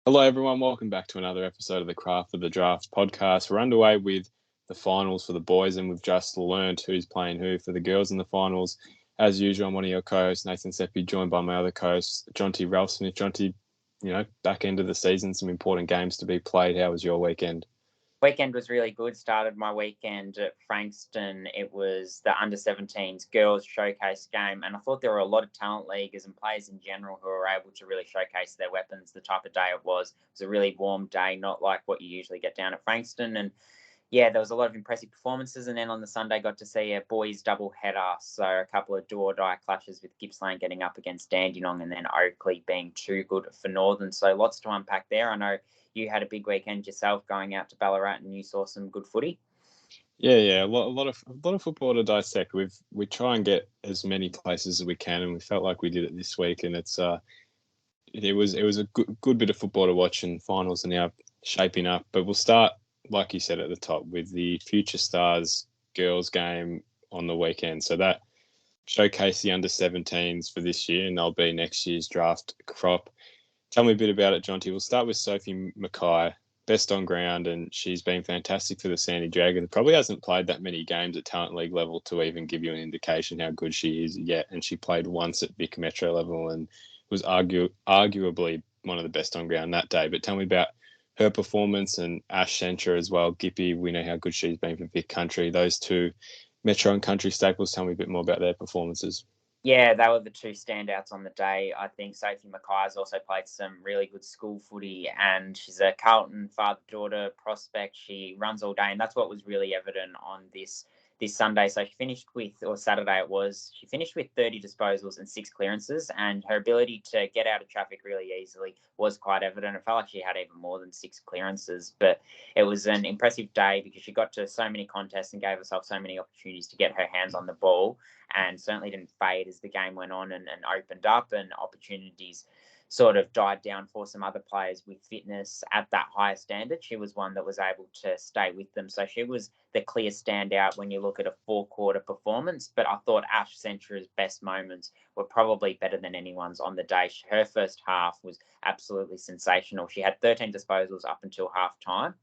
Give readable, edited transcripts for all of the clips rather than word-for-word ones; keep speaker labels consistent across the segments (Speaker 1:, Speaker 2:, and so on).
Speaker 1: Hello, everyone. Welcome back to another episode of the Craft of the Draft podcast. We're underway with the finals for the boys, and we've just learned who's playing who for the girls in the finals. As usual, I'm one of your co-hosts, Nathan Seppi, joined by my other co-host, Jonty Ralph Smith. Jonty, back end of the season, some important games to be played. How was your weekend?
Speaker 2: Weekend was really good. Started my weekend at Frankston. It was the under-17s girls showcase game, and I thought there were a lot of talent leaguers and players in general who were able to really showcase their weapons. The type of day it was a really warm day, not like what you usually get down at Frankston. And yeah, there was a lot of impressive performances. And then on the Sunday, got to see a boys double header. So a couple of do or die clashes with Gippsland getting up against Dandenong, and then Oakley being too good for Northern. So lots to unpack there. I know you had a big weekend yourself going out to Ballarat, and you saw some good footy.
Speaker 1: Yeah, a lot of football to dissect. We try and get as many places as we can, and we felt like we did it this week. And it was a good bit of football to watch, and finals are now shaping up. But we'll start, like you said at the top, with the Future Stars girls game on the weekend. So that showcased the under-17s for this year, and they'll be next year's draft crop. Tell me a bit about it, Jonty. We'll start with Sophie Mackay, best on ground, and she's been fantastic for the Sandy Dragons. Probably hasn't played that many games at Talent League level to even give you an indication how good she is yet. And she played once at Vic Metro level and was arguably one of the best on ground that day. But tell me about her performance, and Ash Centra as well. Gippy, we know how good she's been for Vic Country. Those two Metro and Country staples, tell me a bit more about their performances.
Speaker 2: Yeah, they were the two standouts on the day. I think Sophie Mackay has also played some really good school footy, and she's a Carlton father-daughter prospect. She runs all day, and that's what was really evident on this Sunday. So she finished with, or Saturday it was, she finished with 30 disposals and 6 clearances, and her ability to get out of traffic really easily was quite evident. It felt like she had even more than 6 clearances, but it was an impressive day because she got to so many contests and gave herself so many opportunities to get her hands on the ball, and certainly didn't fade as the game went on and opened up, and opportunities sort of died down for some other players with fitness at that higher standard. She was one that was able to stay with them. So she was the clear standout when you look at a 4-quarter performance. But I thought Ash Centra's best moments were probably better than anyone's on the day. Her first half was absolutely sensational. She had 13 disposals up until half time,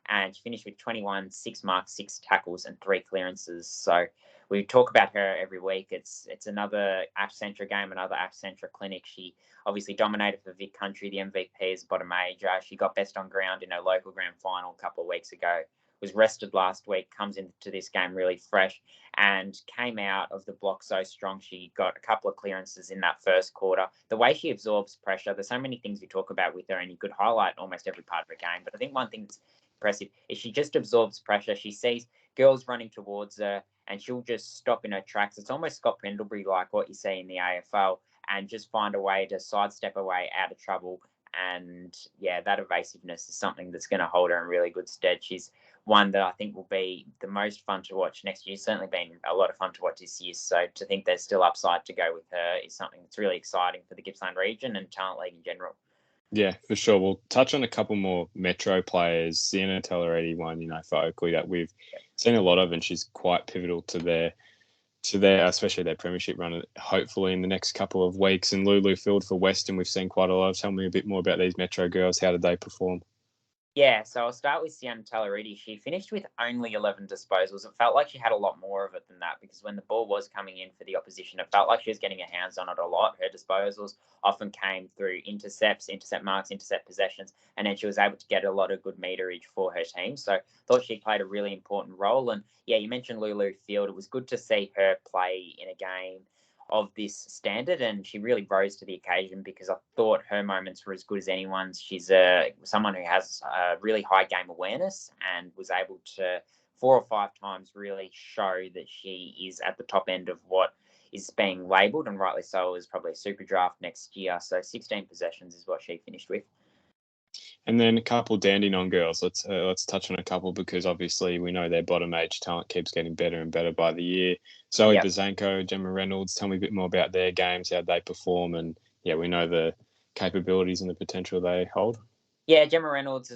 Speaker 2: and she finished with 21, 6 marks, 6 tackles, and 3 clearances. So we talk about her every week. It's another Ash Centra game, another Ash Centra clinic. She obviously dominated for Vic Country, the MVP as a bottom major. She got best on ground in her local grand final a couple of weeks ago. Was rested last week, comes into this game really fresh, and came out of the block so strong. She got a couple of clearances in that first quarter. The way she absorbs pressure, there's so many things we talk about with her, and you could highlight almost every part of her game. But I think one thing that's impressive is she just absorbs pressure. She sees girls running towards her, and she'll just stop in her tracks. It's almost Scott Pendlebury like what you see in the AFL, and just find a way to sidestep her way out of trouble. And yeah, that evasiveness is something that's going to hold her in really good stead. She's one that I think will be the most fun to watch next year. Certainly been a lot of fun to watch this year. So to think there's still upside to go with her is something that's really exciting for the Gippsland region and Talent League in general.
Speaker 1: Yeah, for sure. We'll touch on a couple more Metro players. Sienna Tellerati one, for Oakley that we've seen a lot of, and she's quite pivotal to their especially their premiership run, hopefully in the next couple of weeks. And Lulu Field for Western, we've seen quite a lot. Tell me a bit more about these Metro girls. How did they perform?
Speaker 2: Yeah, so I'll start with Sienna Tellerati. She finished with only 11 disposals. It felt like she had a lot more of it than that, because when the ball was coming in for the opposition, it felt like she was getting her hands on it a lot. Her disposals often came through intercepts, intercept marks, intercept possessions, and then she was able to get a lot of good meterage for her team. So I thought she played a really important role. And yeah, you mentioned Lulu Field. It was good to see her play in a game of this standard, and she really rose to the occasion because I thought her moments were as good as anyone's. She's someone who has a really high game awareness, and was able to 4 or 5 times really show that she is at the top end of what is being labelled, and rightly so, is probably a super draft next year. So 16 possessions is what she finished with.
Speaker 1: And then a couple Dandenong girls. Let's touch on a couple, because obviously we know their bottom age talent keeps getting better and better by the year. Zoe Bazanko, Gemma Reynolds. Tell me a bit more about their games, how they perform, and yeah, we know the capabilities and the potential they hold.
Speaker 2: Yeah, Gemma Reynolds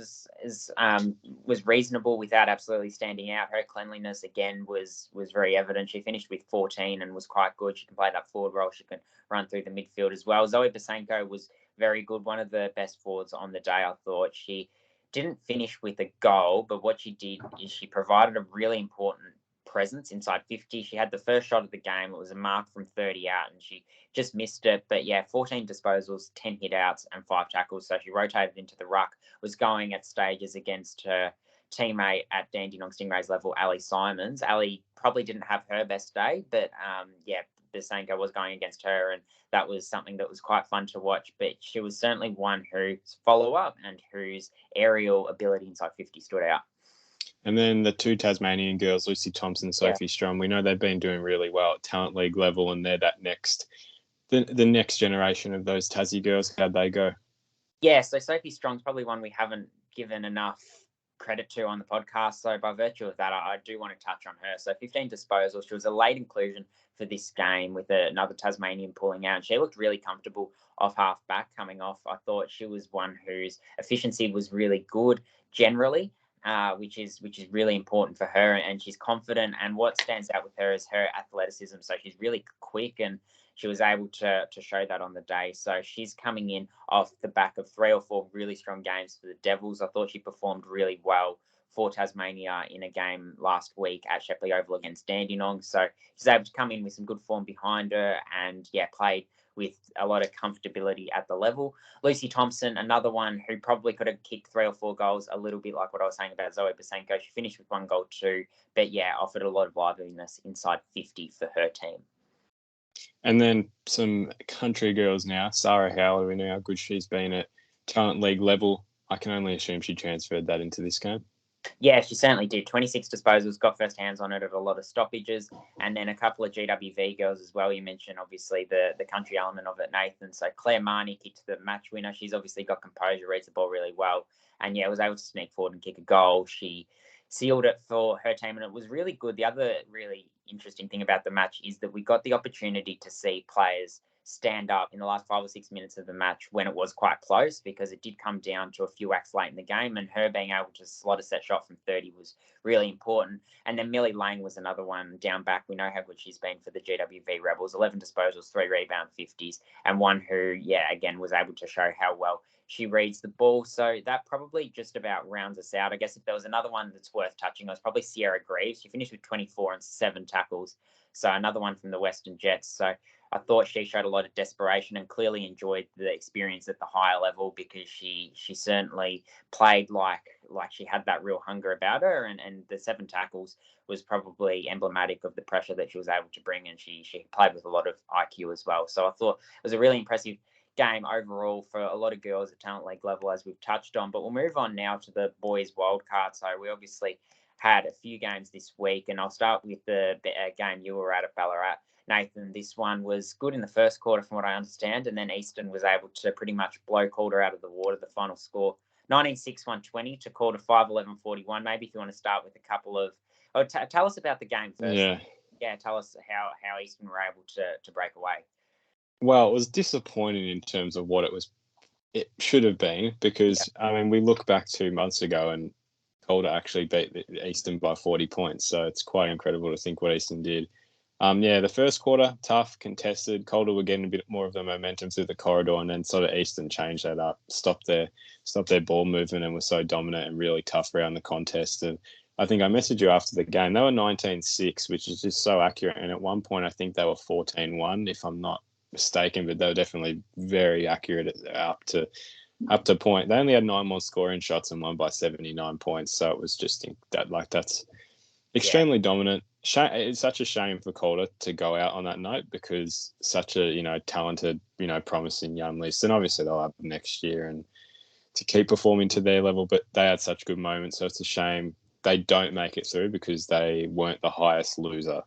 Speaker 2: was reasonable without absolutely standing out. Her cleanliness again was very evident. She finished with 14 and was quite good. She can play that forward role. She can run through the midfield as well. Zoe Basenko was very good. One of the best forwards on the day, I thought. She didn't finish with a goal, but what she did is she provided a really important presence inside 50. She had the first shot of the game. It was a mark from 30 out, and she just missed it. But yeah, 14 disposals, 10 hit outs, and 5 tackles. So she rotated into the ruck, was going at stages against her teammate at Dandenong Stingrays level, Ali Simons. Ali probably didn't have her best day, but yeah, Bisenko was going against her, and that was something that was quite fun to watch. But she was certainly one whose follow-up and whose aerial ability inside 50 stood out.
Speaker 1: And then the 2 Tasmanian girls, Lucy Thompson and Sophie Strom, we know they've been doing really well at Talent League level, and they're that the next generation of those Tassie girls. How'd they go?
Speaker 2: Yeah, so Sophie Strong's probably one we haven't given enough credit to on the podcast. So by virtue of that, I do want to touch on her. So 15 disposals. She was a late inclusion for this game with another Tasmanian pulling out. She looked really comfortable off half back coming off. I thought she was one whose efficiency was really good generally. Which is really important for her, and she's confident. And what stands out with her is her athleticism. So she's really quick, and she was able to show that on the day. So she's coming in off the back of 3 or 4 really strong games for the Devils. I thought she performed really well for Tasmania in a game last week at Shepley Oval against Dandenong. So she's able to come in with some good form behind her, and yeah, played with a lot of comfortability at the level. Lucy Thompson, another one who probably could have kicked 3 or 4 goals, a little bit like what I was saying about Zoe Bisenko. She finished with 1 goal too, but yeah, offered a lot of liveliness inside 50 for her team.
Speaker 1: And then some country girls now. Sarah Howler, we know how good she's been at Talent League level. I can only assume she transferred that into this game.
Speaker 2: Yeah, she certainly did. 26 disposals, got first hands on it at a lot of stoppages, and then a couple of GWV girls as well. You mentioned, obviously, the country element of it, Nathan. So Claire Marnie kicked the match winner. She's obviously got composure, reads the ball really well, and yeah, was able to sneak forward and kick a goal. She sealed it for her team, and it was really good. The other really interesting thing about the match is that we got the opportunity to see players stand up in the last 5 or 6 minutes of the match when it was quite close, because it did come down to a few acts late in the game, and her being able to slot a set shot from 30 was really important. And then Millie Lane was another one down back. We know how good she's been for the GWV Rebels. 11 disposals, 3 rebound 50s, and one who, yeah, again, was able to show how well she reads the ball. So that probably just about rounds us out. I guess if there was another one that's worth touching, it was probably Sierra Greaves. She finished with 24 and 7 tackles. So another one from the Western Jets. So I thought she showed a lot of desperation and clearly enjoyed the experience at the higher level, because she certainly played like she had that real hunger about her, and the 7 tackles was probably emblematic of the pressure that she was able to bring, and she played with a lot of IQ as well. So I thought it was a really impressive game overall for a lot of girls at Talent League level, as we've touched on. But we'll move on now to the boys wildcard. So we obviously had a few games this week, and I'll start with the game you were at Ballarat. Nathan, this one was good in the first quarter from what I understand, and then Easton was able to pretty much blow Calder out of the water. The final score, 19-6-120 to Calder 5-11-41. Maybe if you want to start with a couple of... tell us about the game first. Yeah, tell us how Easton were able to break away.
Speaker 1: Well, it was disappointing in terms of what it should have been, because, I mean, we look back 2 months ago and Calder actually beat Easton by 40 points. So it's quite incredible to think what Easton did. The first quarter, tough, contested. Calder were getting a bit more of the momentum through the corridor, and then sort of Easton changed that up, stopped their ball movement, and was so dominant and really tough around the contest. And I think I messaged you after the game. They were 19-6, which is just so accurate. And at one point, I think they were 14-1, if I'm not mistaken, but they were definitely very accurate up to point. They only had 9 more scoring shots and won by 79 points. So it was just that's extremely dominant. It's such a shame for Calder to go out on that note, because such a talented, promising young list, and obviously they'll have next year and to keep performing to their level. But they had such good moments, so it's a shame they don't make it through, because they weren't the highest loser.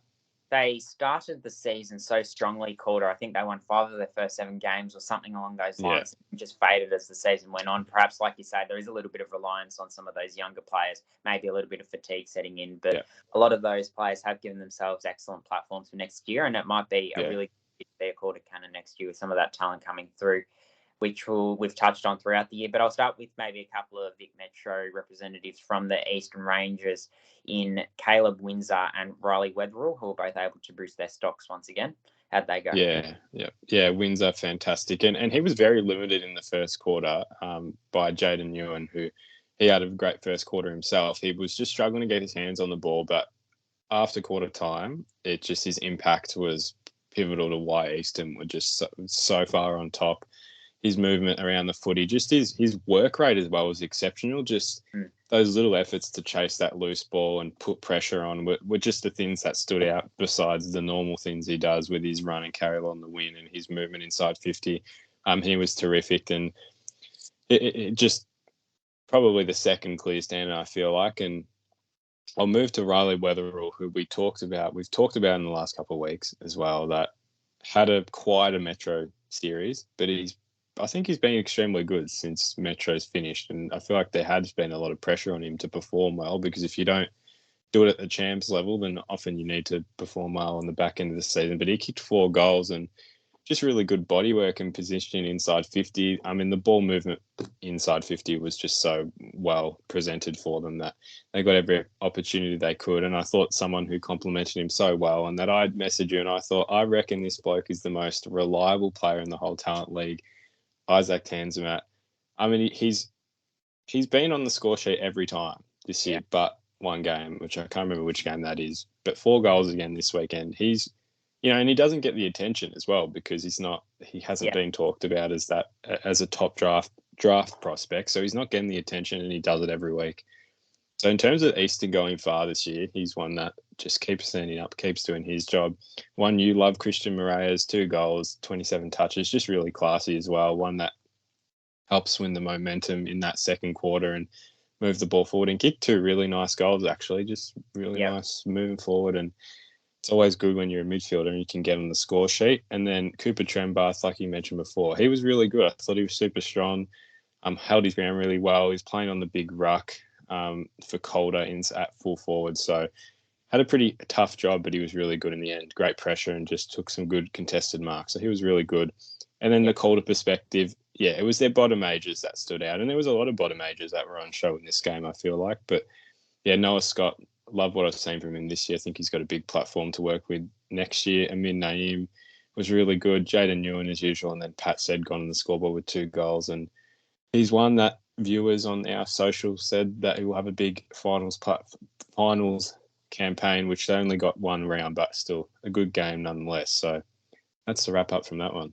Speaker 2: They started the season so strongly, Calder. I think they won 5 of their first 7 games or something along those lines. Yeah. Just faded as the season went on. Perhaps, like you say, there is a little bit of reliance on some of those younger players, maybe a little bit of fatigue setting in. But a lot of those players have given themselves excellent platforms for next year, and it might be a really good fit for Calder Cannon next year with some of that talent coming through, which we've touched on throughout the year. But I'll start with maybe a couple of Vic Metro representatives from the Eastern Rangers in Caleb Windsor and Riley Wetherill, who are both able to boost their stocks once again. How'd they go?
Speaker 1: Yeah. Wins are fantastic, and he was very limited in the first quarter by Jaden Ewan, who he had a great first quarter himself. He was just struggling to get his hands on the ball, but after quarter time, his impact was pivotal to why Easton were just so far on top. His movement around the footy, just his work rate as well was exceptional. Just those little efforts to chase that loose ball and put pressure on were just the things that stood out besides the normal things he does with his run and carry on the win and his movement inside 50. He was terrific, and it just probably the second clear standard, I feel like. And I'll move to Riley Weatherall, who we've talked about in the last couple of weeks as well, that had quite a Metro series, but I think he's been extremely good since Metro's finished, and I feel like there has been a lot of pressure on him to perform well, because if you don't do it at the champs level, then often you need to perform well on the back end of the season. But he kicked 4 goals and just really good body work and positioning inside 50. I mean, the ball movement inside 50 was just so well presented for them that they got every opportunity they could. And I thought someone who complimented him so well, and that I'd message you and I thought, I reckon this bloke is the most reliable player in the whole talent league, Isaac Tanzimat. I mean, he's been on the score sheet every time this year, but one game, which I can't remember which game that is, but 4 goals again this weekend. He's, and he doesn't get the attention as well because he hasn't been talked about as a top draft prospect. So he's not getting the attention, and he does it every week. So in terms of Easton going far this year, he's one that just keeps standing up, keeps doing his job. One you love, Christian Moraes, 2 goals, 27 touches, just really classy as well. One that helps win the momentum in that second quarter and move the ball forward, and kicked 2 really nice goals, actually, just really nice moving forward. And it's always good when you're a midfielder and you can get on the score sheet. And then Cooper Trembath, like you mentioned before, he was really good. I thought he was super strong, held his ground really well. He's playing on the big ruck for Calder at full forward. So had a pretty tough job, but he was really good in the end. Great pressure and just took some good contested marks. So he was really good. And then the Calder perspective, it was their bottom ages that stood out. And there was a lot of bottom ages that were on show in this game, I feel like. But Noah Scott, love what I've seen from him this year. I think he's got a big platform to work with next year. Amin Naeem was really good. Jaden Ewan as usual. And then Pat said gone on the scoreboard with 2 goals. And he's one that viewers on our social said that he will have a big finals campaign, which they only got 1 round, but still a good game nonetheless. So that's the wrap up from that one.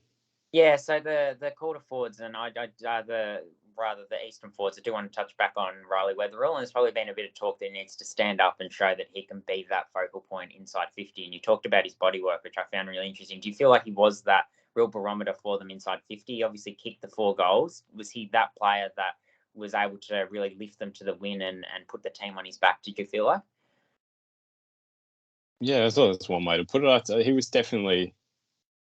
Speaker 2: Yeah, so the quarter forwards and the Eastern forwards, I do want to touch back on Riley Weatherall, and there's probably been a bit of talk that he needs to stand up and show that he can be that focal point inside 50. And you talked about his body work, which I found really interesting. Do you feel like he was that real barometer for them inside 50? He obviously kicked the 4 goals. Was he that player that was able to really lift them to the win and put the team on his back, did you feel like?
Speaker 1: Yeah, I thought that's one way to put it. He was definitely,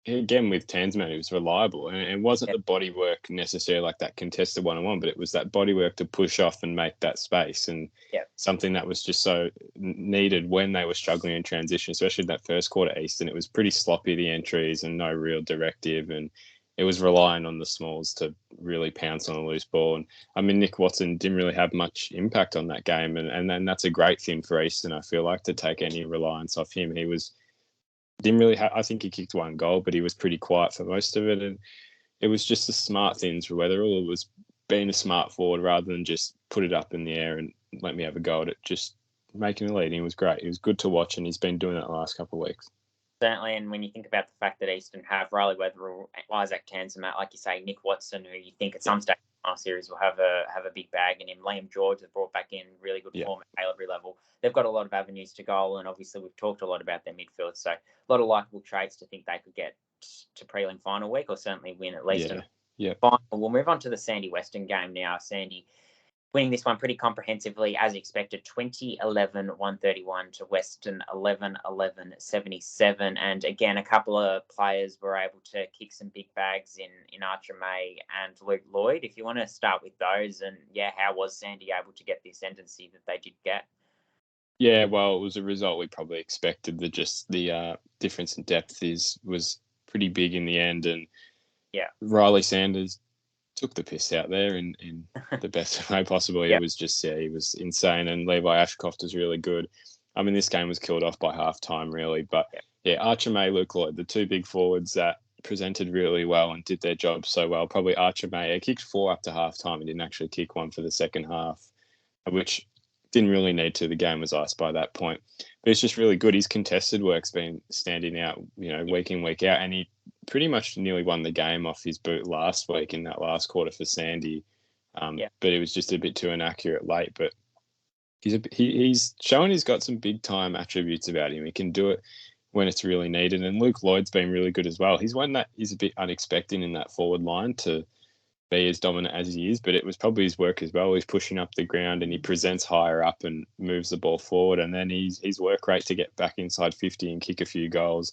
Speaker 1: again, with Tansman, he was reliable. And it wasn't the body work necessarily like that contested 1-on-1, but it was that body work to push off and make that space. And something that was just so needed when they were struggling in transition, especially that first quarter Eastern. It was pretty sloppy, the entries, and no real directive. And it was relying on the smalls to really pounce on a loose ball. And I mean, Nick Watson didn't really have much impact on that game. And then that's a great thing for Eastern, I feel like, to take any reliance off him. He didn't really have, I think he kicked 1 goal, but he was pretty quiet for most of it. And it was just the smart things for Weatherall. It was being a smart forward rather than just put it up in the air and let me have a go at it, just making a lead. And he was great. He was good to watch, and he's been doing that the last couple of weeks.
Speaker 2: Certainly, and when you think about the fact that Eastern have Riley Weatherall, Isaac Tanzimat, like you say, Nick Watson, who you think at some stage in our series will have a big bag in him. Liam George has brought back in really good form at every level. They've got a lot of avenues to goal, and obviously we've talked a lot about their midfield. So a lot of likeable traits to think they could get to prelim final week, or certainly win at least. Final. We'll move on to the Sandy Western game now. Sandy winning this one pretty comprehensively, as expected, 20-11-131 to Western 11-11-77. And again, a couple of players were able to kick some big bags in Archer May and Luke Lloyd. If you want to start with those, and how was Sandy able to get the ascendancy that they did get?
Speaker 1: Yeah, well, it was a result we probably expected. The difference in depth was pretty big in the end. And Riley Sanders took the piss out there in the best way possible. It was just, he was insane. And Levi Ashcroft was really good. I mean, this game was killed off by halftime, really. But yeah, Archer May, Luke Lloyd, the two big forwards that presented really well and did their job so well. Probably Archer May, he kicked 4 up to half time and didn't actually kick one for the second half, which didn't really need to. The game was iced by that point. But it's just really good. His contested work's been standing out, week in, week out. And he pretty much nearly won the game off his boot last week in that last quarter for Sandy. But it was just a bit too inaccurate late. But he's shown he's got some big time attributes about him. He can do it when it's really needed. And Luke Lloyd's been really good as well. He's one that is a bit unexpected in that forward line to be as dominant as he is, but it was probably his work as well. He's pushing up the ground and he presents higher up and moves the ball forward. And then his work rate to get back inside 50 and kick a few goals.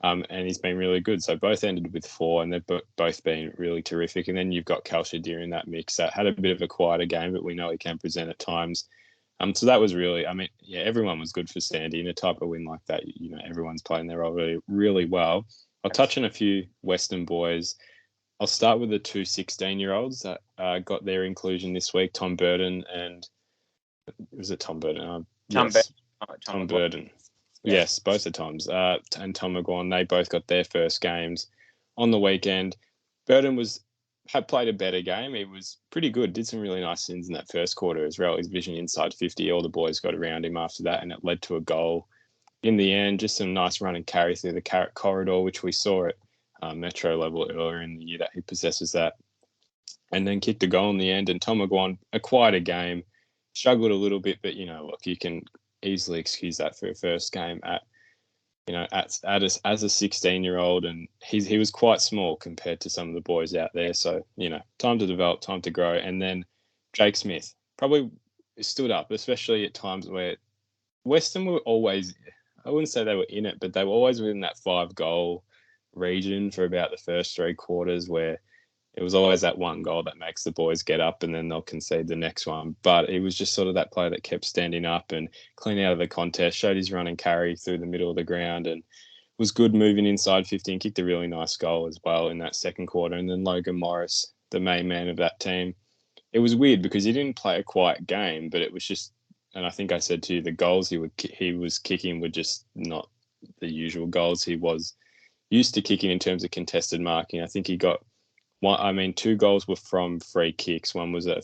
Speaker 1: And he's been really good. So both ended with 4 and they've both been really terrific. And then you've got Kalshadir in that mix that had a bit of a quieter game, but we know he can present at times. So that was really, everyone was good for Sandy in a type of win like that. Everyone's playing their role really, really well. I'll touch on a few Western boys. I'll start with the two 16-year-olds that got their inclusion this week, Tom Burden and... Was it Tom Burden? Yes. Tom Burden. Yeah. Yes, both the Toms. And Tom McGuan, they both got their first games on the weekend. Burden had played a better game. He was pretty good, did some really nice things in that first quarter as well. His vision inside 50, all the boys got around him after that, and it led to a goal. In the end, just some nice run and carry through the Carrot Corridor, which we saw at Metro level earlier in the year that he possesses that, and then kicked a goal in the end. And Tom McGuan, a quieter game, struggled a little bit, but look, you can easily excuse that for a first game as a 16-year-old, and he was quite small compared to some of the boys out there. So time to develop, time to grow. And then Jake Smith probably stood up, especially at times where Western were always, I wouldn't say they were in it, but they were always within that 5-goal region for about the first 3 quarters, where it was always that one goal that makes the boys get up and then they'll concede the next one. But it was just sort of that player that kept standing up and clean out of the contest, showed his run and carry through the middle of the ground, and was good moving inside 50 and kicked a really nice goal as well in that second quarter. And then Logan Morris, the main man of that team, it was weird because he didn't play a quiet game, but it was just, and I think I said to you, the goals he was kicking were just not the usual goals he was used to kicking in terms of contested marking. I think he got 2 goals were from free kicks. One was a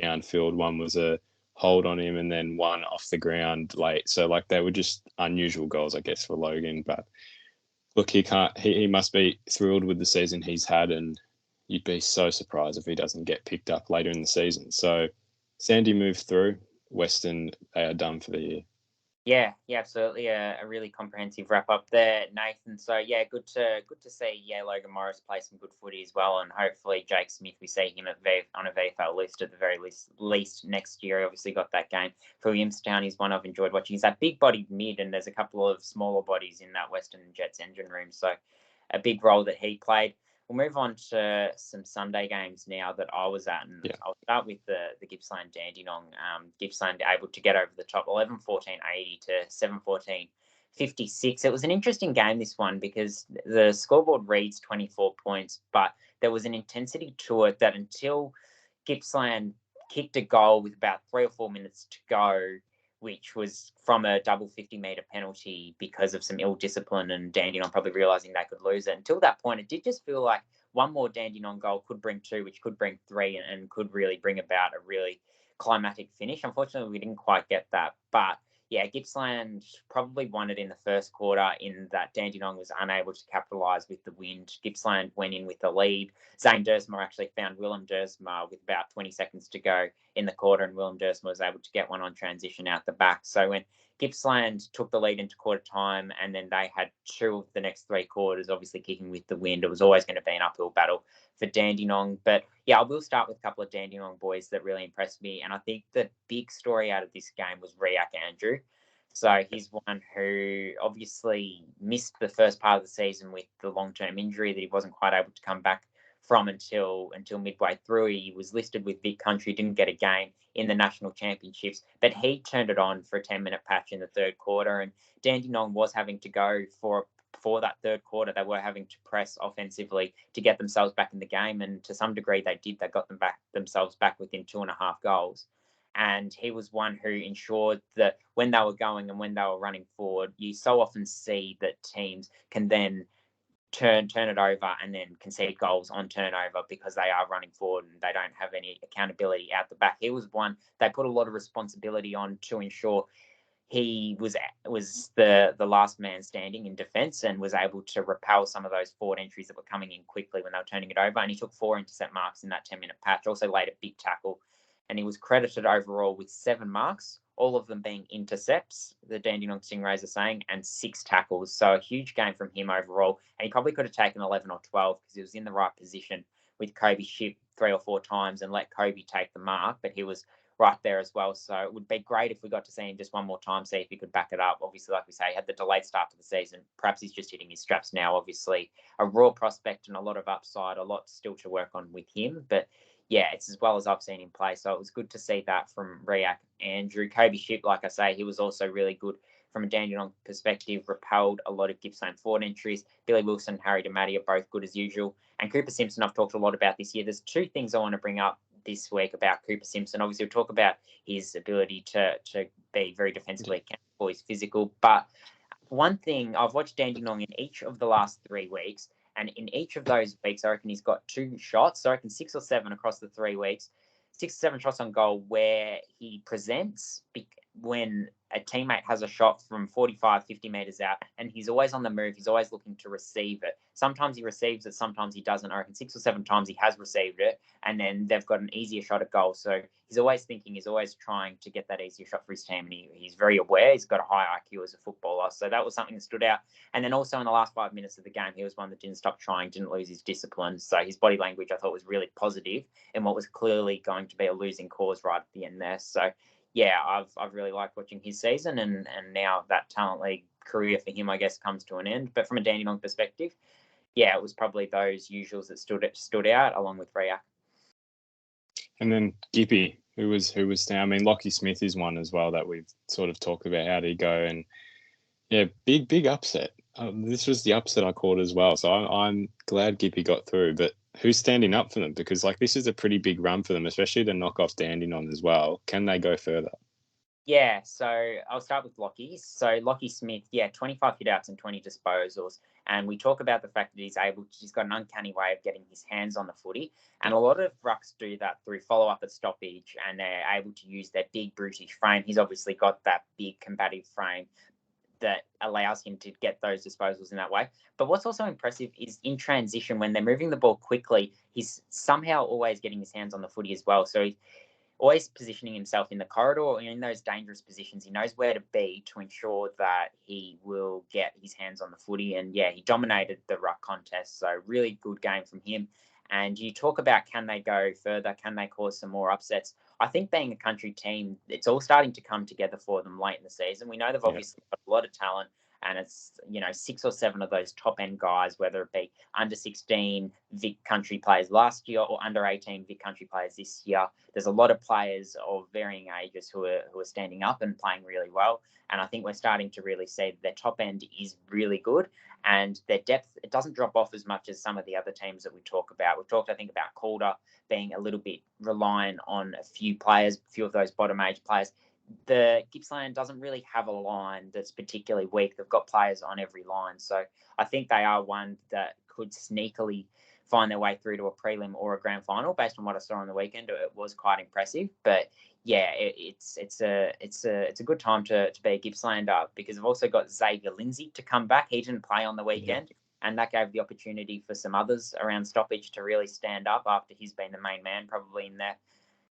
Speaker 1: downfield, one was a hold on him, and then one off the ground late. So they were just unusual goals, I guess, for Logan. But look, he must be thrilled with the season he's had, and you'd be so surprised if he doesn't get picked up later in the season. So Sandy moved through. Western, they are done for the year.
Speaker 2: Yeah, absolutely. A really comprehensive wrap up there, Nathan. So yeah, good to see Logan Morris play some good footy as well, and hopefully Jake Smith, we see him on a VFL list at the very least next year. He obviously got that game for Williamstown. He's one I've enjoyed watching. He's that big-bodied mid, and there's a couple of smaller bodies in that Western Jets engine room. So a big role that he played. We'll move on to some Sunday games now that I was at, and I'll start with the Gippsland Dandenong. Gippsland able to get over the top, 11-14-80 to 7-14-56. It was an interesting game, this one, because the scoreboard reads 24 points, but there was an intensity to it that until Gippsland kicked a goal with about 3 or 4 minutes to go, which was from a double 50-metre penalty because of some ill discipline and Dandenong probably realising they could lose it. Until that point, it did just feel like one more Dandenong goal could bring 2, which could bring 3 and could really bring about a really climatic finish. Unfortunately, we didn't quite get that. But yeah, Gippsland probably won it in the first quarter in that Dandenong was unable to capitalise with the wind. Gippsland went in with the lead. Zane Dersma actually found Willem Dersma with about 20 seconds to go in the quarter, and Willem Dersma was able to get one on transition out the back. So when Gippsland took the lead into quarter time, and then they had 2 of the next 3 quarters, obviously kicking with the wind, it was always going to be an uphill battle for Dandenong. But yeah, I will start with a couple of Dandenong boys that really impressed me. And I think the big story out of this game was Riak Andrew. So he's one who obviously missed the first part of the season with the long-term injury that he wasn't quite able to come back from until midway through. He was listed with Vic Country, didn't get a game in the national championships, but he turned it on for a 10-minute patch in the third quarter, and Dandenong was having to go for that third quarter. They were having to press offensively to get themselves back in the game, and to some degree they did. They got themselves back within 2.5 goals. And he was one who ensured that when they were going and when they were running forward, you so often see that teams can then turn it over and then concede goals on turnover because they are running forward and they don't have any accountability out the back. He was one they put a lot of responsibility on to ensure he was the last man standing in defence and was able to repel some of those forward entries that were coming in quickly when they were turning it over. And he took 4 intercept marks in that 10-minute patch. Also laid a big tackle, and he was credited overall with 7 marks, all of them being intercepts, the Dandenong Stingrays are saying, and 6 tackles. So a huge game from him overall. And he probably could have taken 11 or 12 because he was in the right position with Kobe Ship 3 or 4 times and let Kobe take the mark, but he was right there as well. So it would be great if we got to see him just one more time, see if he could back it up. Obviously, like we say, he had the delayed start to the season. Perhaps he's just hitting his straps now. Obviously, a raw prospect and a lot of upside, a lot still to work on with him. But yeah, it's as well as I've seen him play. So it was good to see that from Riak Andrew. Kobe Ship, like I say, he was also really good from a Dandenong perspective, repelled a lot of Gippsland forward entries. Billy Wilson and Harry DeMatti are both good as usual. And Cooper Simpson, I've talked a lot about this year. There's 2 things I want to bring up this week about Cooper Simpson. Obviously, we'll talk about his ability to be very defensively accountable, he's physical. But one thing, I've watched Dandenong in each of the last 3 weeks, and in each of those weeks, I reckon he's got 2 shots. So I reckon 6 or 7 across the 3 weeks, 6 or 7 shots on goal where he presents when a teammate has a shot from 45, 50 metres out, and he's always on the move. He's always looking to receive it. Sometimes he receives it, sometimes he doesn't. I reckon 6 or 7 times he has received it, and then they've got an easier shot at goal. So he's always thinking, he's always trying to get that easier shot for his team, and he's very aware. He's got a high IQ as a footballer. So that was something that stood out. And then also in the last 5 minutes of the game, he was one that didn't stop trying, didn't lose his discipline. So his body language, I thought, was really positive in what was clearly going to be a losing cause right at the end there. So yeah, I've really liked watching his season, and now that Talent League career for him, I guess, comes to an end. But from a Dandenong perspective, yeah, it was probably those usuals that stood out along with Riak.
Speaker 1: And then Gippy, who was down. I mean, Lockie Smith is one as well that we've sort of talked about. How did he go? And yeah, big upset. This was the upset I called as well. So I'm glad Gippy got through. But who's standing up for them? Because this is a pretty big run for them, especially to knock off Dandenong as well. Can they go further?
Speaker 2: Yeah, so I'll start with Lockie. So Lockie Smith, 25 hit-outs and 20 disposals. And we talk about the fact that he's got an uncanny way of getting his hands on the footy. And a lot of rucks do that through follow-up at stoppage, and they're able to use their big, brutish frame. He's obviously got that big, combative frame that allows him to get those disposals in that way. But what's also impressive is in transition, when they're moving the ball quickly, he's somehow always getting his hands on the footy as well. So he's always positioning himself in the corridor or in those dangerous positions. He knows where to be to ensure that he will get his hands on the footy. And yeah, he dominated the ruck contest. So really good game from him. And you talk about, can they go further? Can they cause some more upsets? I think being a country team, it's all starting to come together for them late in the season. We know they've obviously got a lot of talent, and it's 6 or 7 of those top end guys, whether it be under 16 Vic country players last year or under 18 Vic country players this year. There's a lot of players of varying ages who are standing up and playing really well. And I think we're starting to really see that their top end is really good, and their depth, it doesn't drop off as much as some of the other teams that we talk about. We've talked, I think, about Calder being a little bit reliant on a few players, a few of those bottom age players. The Gippsland doesn't really have a line that's particularly weak. They've got players on every line. So I think they are one that could sneakily find their way through to a prelim or a grand final. Based on what I saw on the weekend, it was quite impressive. But yeah, it's a good time to be a Gippslander, because I've also got Xavier Lindsay to come back. He didn't play on the weekend, and that gave the opportunity for some others around stoppage to really stand up after he's been the main man probably in there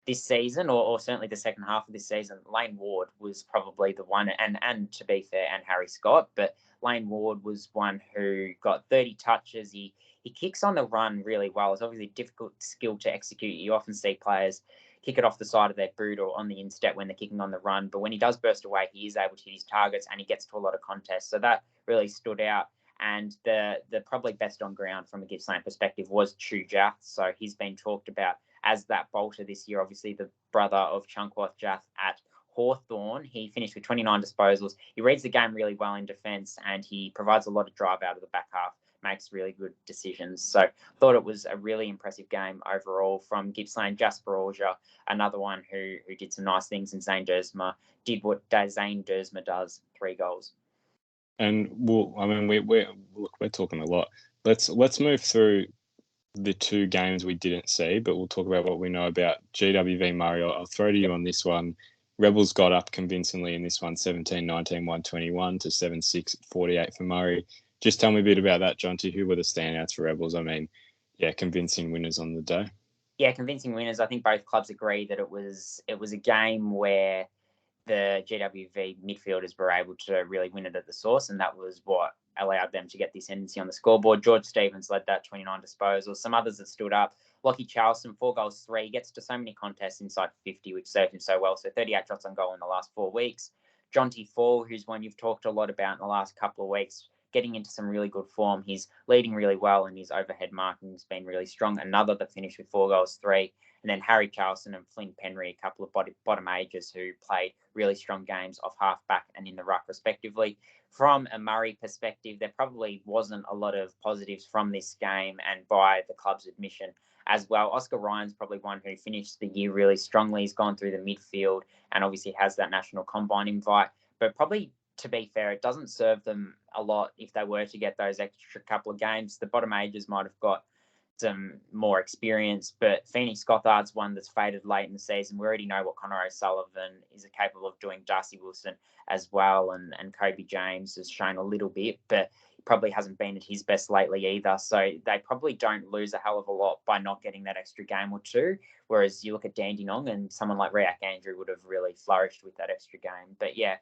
Speaker 2: this season, or certainly the second half of this season. Lane Ward was probably the one, and to be fair, and Harry Scott, but Lane Ward was one who got 30 touches. He kicks on the run really well. It's obviously a difficult skill to execute. You often see players kick it off the side of their boot or on the instep when they're kicking on the run, but when he does burst away, he is able to hit his targets, and he gets to a lot of contests. So that really stood out. And the probably best on ground from a Gippsland perspective was Chu Jath. So he's been talked about as that bolter this year, obviously the brother of Chunkworth Jath at Hawthorn. He finished with 29 disposals. He reads the game really well in defence, and he provides a lot of drive out of the back half, makes really good decisions. So thought it was a really impressive game overall from Gippsland. Jasper Orja, another one who did some nice things, and Zane Dersma did what Zane Dersma does, 3 goals.
Speaker 1: And we're talking a lot. Let's move through the 2 games we didn't see, but we'll talk about what we know about. GWV Murray, I'll throw to you on this one. Rebels got up convincingly in this one, 17-19, 121 to 7-6, 48 for Murray. Just tell me a bit about that, Jonty. Who were the standouts for Rebels? I mean, yeah, convincing winners on the day.
Speaker 2: Yeah, convincing winners. I think both clubs agree that it was a game where the GWV midfielders were able to really win it at the source, and that was what allowed them to get the ascendancy on the scoreboard. George Stevens led that 29 disposals. Some others that stood up. Lockie Charleston, 4 goals, 3. Gets to so many contests inside 50, which served him so well. So 38 shots on goal in the last 4 weeks. Jonty Fall, who's one you've talked a lot about in the last couple of weeks, getting into some really good form. He's leading really well, and his overhead marking has been really strong. Another that finished with 4 goals, 3. And then Harry Charleston and Flynn Penry, a couple of bottom ages who played really strong games off half-back and in the ruck, respectively. From a Murray perspective, there probably wasn't a lot of positives from this game, and by the club's admission as well. Oscar Ryan's probably one who finished the year really strongly. He's gone through the midfield and obviously has that national combine invite. But probably, to be fair, it doesn't serve them a lot if they were to get those extra couple of games. The bottom ages might have got some more experience, but Phoenix Gothard's one that's faded late in the season. We already know what Connor O'Sullivan is capable of doing. Darcy Wilson as well, and Kobe James has shown a little bit, but probably hasn't been at his best lately either. So they probably don't lose a hell of a lot by not getting that extra game or 2. Whereas you look at Dandenong, and someone like Riak Andrew would have really flourished with that extra game. But yeah,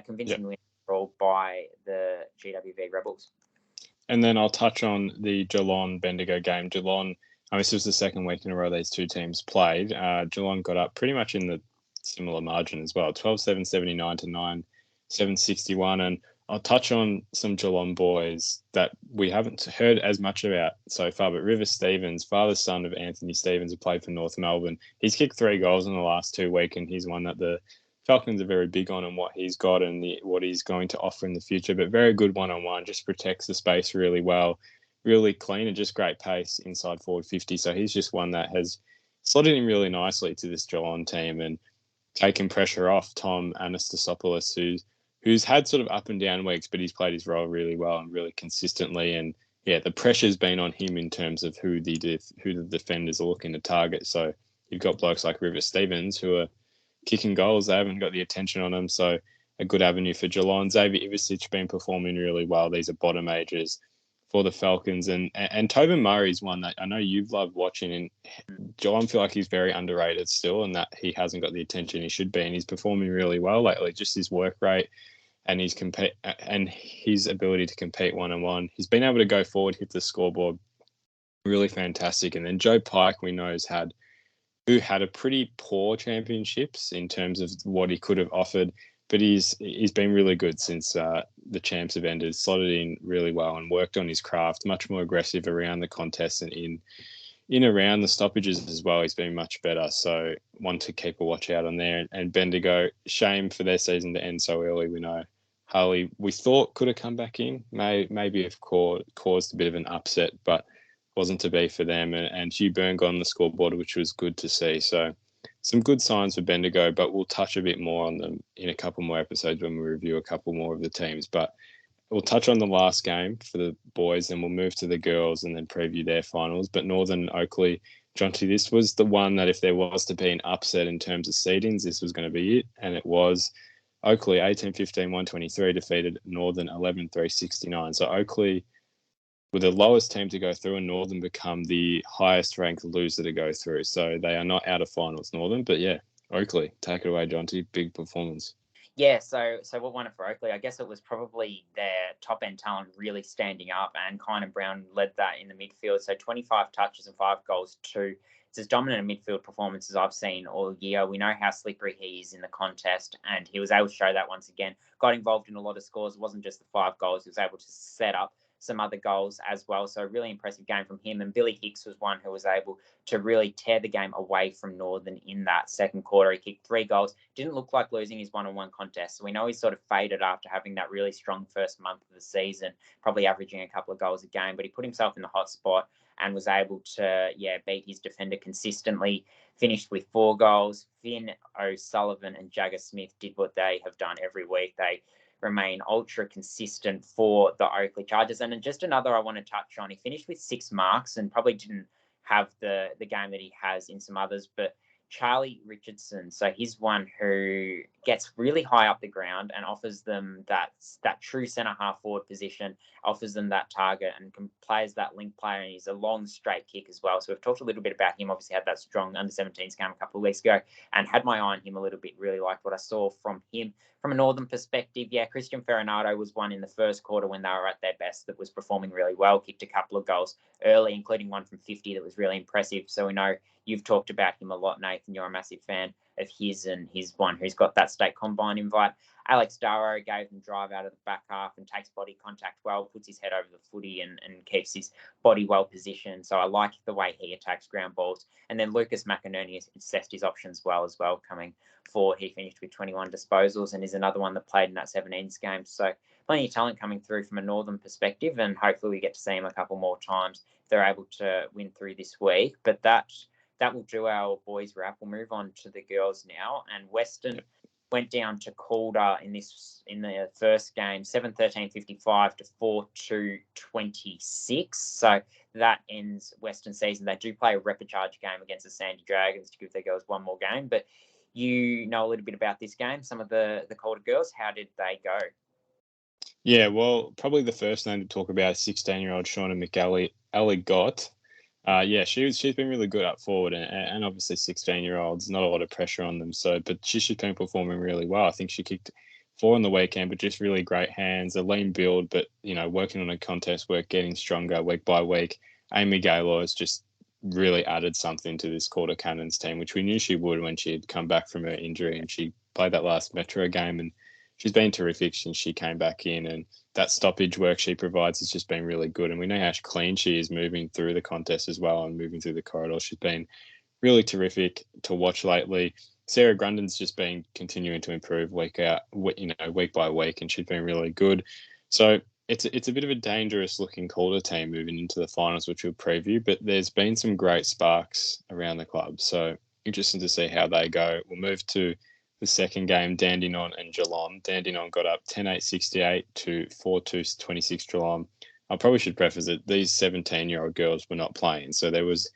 Speaker 2: convincing win overall by the GWV Rebels.
Speaker 1: And then I'll touch on the Geelong Bendigo game. Geelong, this was the second week in a row these 2 teams played. Geelong got up pretty much in the similar margin as well, 12-7, 79 to 9, 761. And I'll touch on some Geelong boys that we haven't heard as much about so far, but River Stevens, father-son of Anthony Stevens, who played for North Melbourne. He's kicked 3 goals in the last 2 weeks, and he's one that the Falcons are very big on, and what he's got and what he's going to offer in the future. But very good one-on-one, just protects the space really well, really clean, and just great pace inside forward 50. So he's just one that has slotted in really nicely to this Geelong team and taken pressure off Tom Anastasopoulos, who's had sort of up and down weeks, but he's played his role really well and really consistently. And yeah, the pressure's been on him in terms of who the defenders are looking to target. So you've got blokes like River Stevens who are kicking goals. They haven't got the attention on them, so a good avenue for Geelong. Xavier Ivicic been performing really well. These are bottom ages for the Falcons, and Tobin Murray's one that I know you've loved watching, and Geelong feel like he's very underrated still, and that he hasn't got the attention he should be, and he's performing really well lately. Just his work rate and his ability to compete one-on-one. He's been able to go forward, hit the scoreboard, really fantastic. And then Joe Pike, we know, who had a pretty poor championships in terms of what he could have offered, but he's been really good since the champs have ended, slotted in really well and worked on his craft, much more aggressive around the contest and in around the stoppages as well. He's been much better, so one to keep a watch out on there. And Bendigo, shame for their season to end so early. We know Harley, we thought could have come back in, maybe have caused a bit of an upset, but wasn't to be for them, and Hugh Byrne got on the scoreboard, which was good to see. So some good signs for Bendigo, but we'll touch a bit more on them in a couple more episodes when we review a couple more of the teams. But we'll touch on the last game for the boys, and we'll move to the girls and then preview their finals. But Northern and Oakley, Jonty, this was the one that if there was to be an upset in terms of seedings, this was going to be it, and it was. Oakley 18-15, 123 defeated Northern 11-3, 69. So Oakley were the lowest team to go through, and Northern become the highest ranked loser to go through. So they are not out of finals, Northern. But yeah, Oakley, take it away, Jonty. Big performance.
Speaker 2: Yeah, so what won it for Oakley? I guess it was probably their top end talent really standing up, and Kynan Brown led that in the midfield. So 25 touches and 5 goals, 2. It's as dominant a midfield performance as I've seen all year. We know how slippery he is in the contest, and he was able to show that once again. Got involved in a lot of scores. It wasn't just the 5 goals. He was able to set up some other goals as well. So a really impressive game from him. And Billy Hicks was one who was able to really tear the game away from Northern in that second quarter. He kicked 3 goals. Didn't look like losing his one-on-one contest. So we know he's sort of faded after having that really strong first month of the season, probably averaging a couple of goals a game. But he put himself in the hot spot and was able to, beat his defender consistently. Finished with 4 goals. Finn O'Sullivan and Jagger Smith did what they have done every week. They remain ultra consistent for the Oakley Chargers. And then just another I want to touch on, he finished with 6 marks and probably didn't have the game that he has in some others, but Charlie Richardson. So he's one who gets really high up the ground and offers them that true centre half forward position, offers them that target and plays that link player. And he's a long straight kick as well. So we've talked a little bit about him. Obviously had that strong under-17s game a couple of weeks ago and had my eye on him a little bit. Really liked what I saw from him. From a Northern perspective, Christian Ferranato was one in the first quarter when they were at their best that was performing really well, kicked a couple of goals early, including one from 50 that was really impressive. So we know you've talked about him a lot, Nathan. You're a massive fan of his, and he's one who's got that state combine invite. Alex Darrow gave him drive out of the back half and takes body contact well, puts his head over the footy and keeps his body well positioned. So I like the way he attacks ground balls. And then Lucas McInerney assessed his options well coming forward. He finished with 21 disposals and is another one that played in that 17s game. So plenty of talent coming through from a Northern perspective, and hopefully we get to see him a couple more times if they're able to win through this week. But that will do our boys wrap. We'll move on to the girls now. And Western went down to Calder in the first game, 7-13-55 to 4-2-26. So that ends Western season. They do play a repechage game against the Sandy Dragons to give their girls one more game. But you know a little bit about this game. Some of the Calder girls, how did they go?
Speaker 1: Yeah, well, probably the first name to talk about is 16-year-old Shauna McElligott. She's been really good up forward, and obviously 16-year-olds, not a lot of pressure on them. So, but she's been performing really well. I think she kicked 4 on the weekend, but just really great hands, a lean build, but working on a contest work, getting stronger week by week. Amy Gaylor has just really added something to this Calder Cannons team, which we knew she would when she had come back from her injury, and she played that last Metro game, and she's been terrific since she came back in, and that stoppage work she provides has just been really good. And we know how clean she is moving through the contest as well and moving through the corridor. She's been really terrific to watch lately. Sarah Grundon's just been continuing to improve week by week, and she's been really good. So it's a bit of a dangerous looking Calder team moving into the finals, which we'll preview, but there's been some great sparks around the club. So interesting to see how they go. We'll move to the second game, Dandenong and Geelong. Dandenong got up 10-8-68 to 4-2-26 Geelong. I probably should preface it, these 17-year-old girls were not playing. So there was